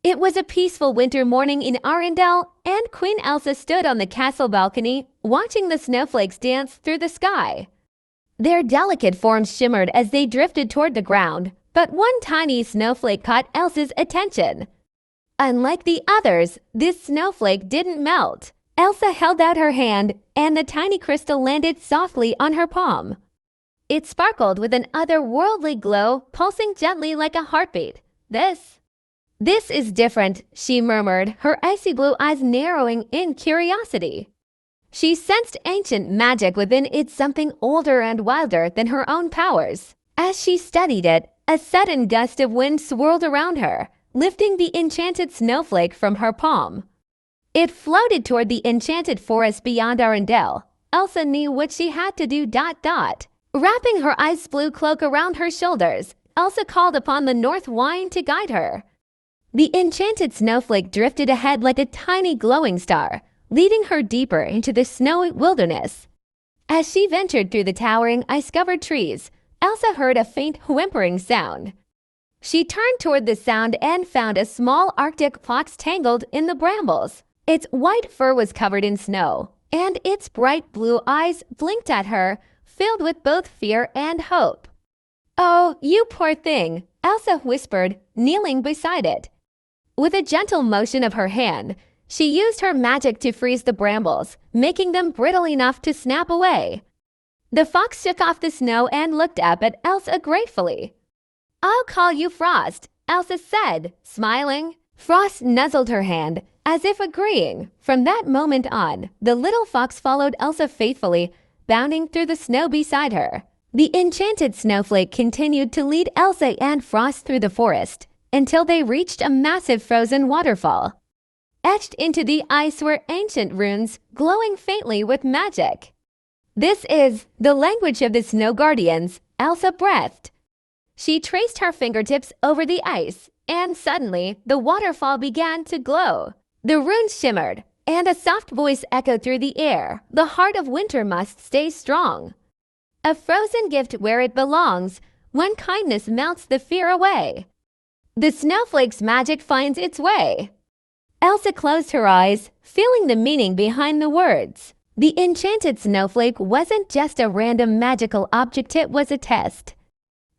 It was a peaceful winter morning in Arendelle, and Queen Elsa stood on the castle balcony, watching the snowflakes dance through the sky. Their delicate forms shimmered as they drifted toward the ground, but one tiny snowflake caught Elsa's attention. Unlike the others, this snowflake didn't melt. Elsa held out her hand, and the tiny crystal landed softly on her palm. It sparkled with an otherworldly glow, pulsing gently like a heartbeat. This is different, she murmured, her icy blue eyes narrowing in curiosity. She sensed ancient magic within it, something older and wilder than her own powers. As she studied it, a sudden gust of wind swirled around her, lifting the enchanted snowflake from her palm. It floated toward the enchanted forest beyond Arendelle. Elsa knew what she had to do. Wrapping her ice blue cloak around her shoulders, Elsa called upon the north wind to guide her. The enchanted snowflake drifted ahead like a tiny glowing star, leading her deeper into the snowy wilderness. As she ventured through the towering, ice-covered trees, Elsa heard a faint whimpering sound. She turned toward the sound and found a small Arctic fox tangled in the brambles. Its white fur was covered in snow, and its bright blue eyes blinked at her, filled with both fear and hope. "Oh, you poor thing," Elsa whispered, kneeling beside it. With a gentle motion of her hand, she used her magic to freeze the brambles, making them brittle enough to snap away. The fox shook off the snow and looked up at Elsa gratefully. "I'll call you Frost," Elsa said, smiling. Frost nuzzled her hand, as if agreeing. From that moment on, the little fox followed Elsa faithfully, bounding through the snow beside her. The enchanted snowflake continued to lead Elsa and Frost through the forest, until they reached a massive frozen waterfall. Etched into the ice were ancient runes, glowing faintly with magic. "This is the language of the Snow Guardians," Elsa breathed. She traced her fingertips over the ice, and suddenly the waterfall began to glow. The runes shimmered, and a soft voice echoed through the air. "The heart of winter must stay strong. A frozen gift where it belongs, when kindness melts the fear away. The snowflake's magic finds its way." Elsa closed her eyes, feeling the meaning behind the words. The enchanted snowflake wasn't just a random magical object, it was a test.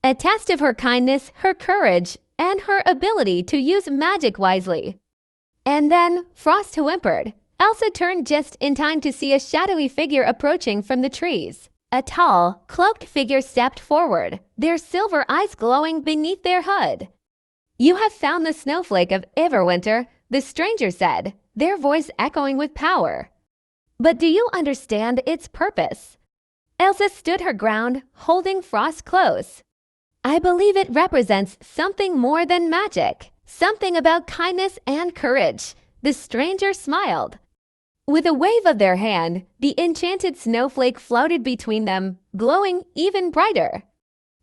A test of her kindness, her courage, and her ability to use magic wisely. And then Frost whimpered. Elsa turned just in time to see a shadowy figure approaching from the trees. A tall, cloaked figure stepped forward, their silver eyes glowing beneath their hood. "You have found the snowflake of Everwinter," the stranger said, their voice echoing with power. "But do you understand its purpose?" Elsa stood her ground, holding Frost close. "I believe it represents something more than magic, something about kindness and courage," the stranger smiled. With a wave of their hand, the enchanted snowflake floated between them, glowing even brighter.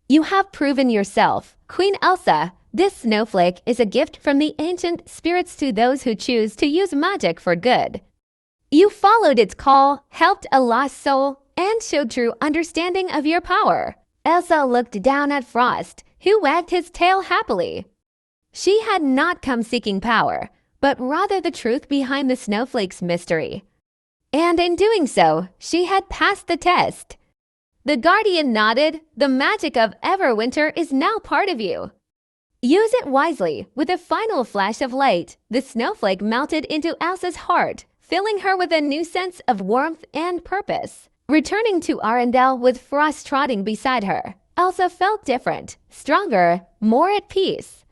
"You have proven yourself, Queen Elsa. This snowflake is a gift from the ancient spirits to those who choose to use magic for good. You followed its call, helped a lost soul, and showed true understanding of your power." Elsa looked down at Frost, who wagged his tail happily. She had not come seeking power, but rather the truth behind the snowflake's mystery. And in doing so, she had passed the test. The Guardian nodded. "The magic of Everwinter is now part of you. Use it wisely." With a final flash of light, the snowflake melted into Elsa's heart, filling her with a new sense of warmth and purpose. Returning to Arendelle with Frost trotting beside her, Elsa felt different, stronger, more at peace.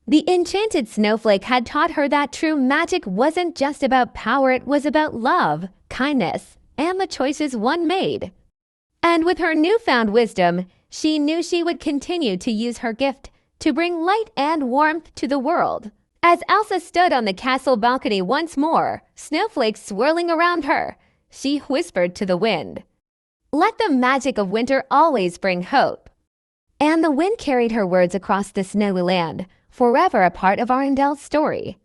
The enchanted snowflake had taught her that true magic wasn't just about power, it was about love, kindness, and the choices one made. And with her newfound wisdom, she knew she would continue to use her gift to bring light and warmth to the world. As Elsa stood on the castle balcony once more, snowflakes swirling around her, she whispered to the wind, "Let the magic of winter always bring hope." And the wind carried her words across the snowy land, forever a part of Arendelle's story.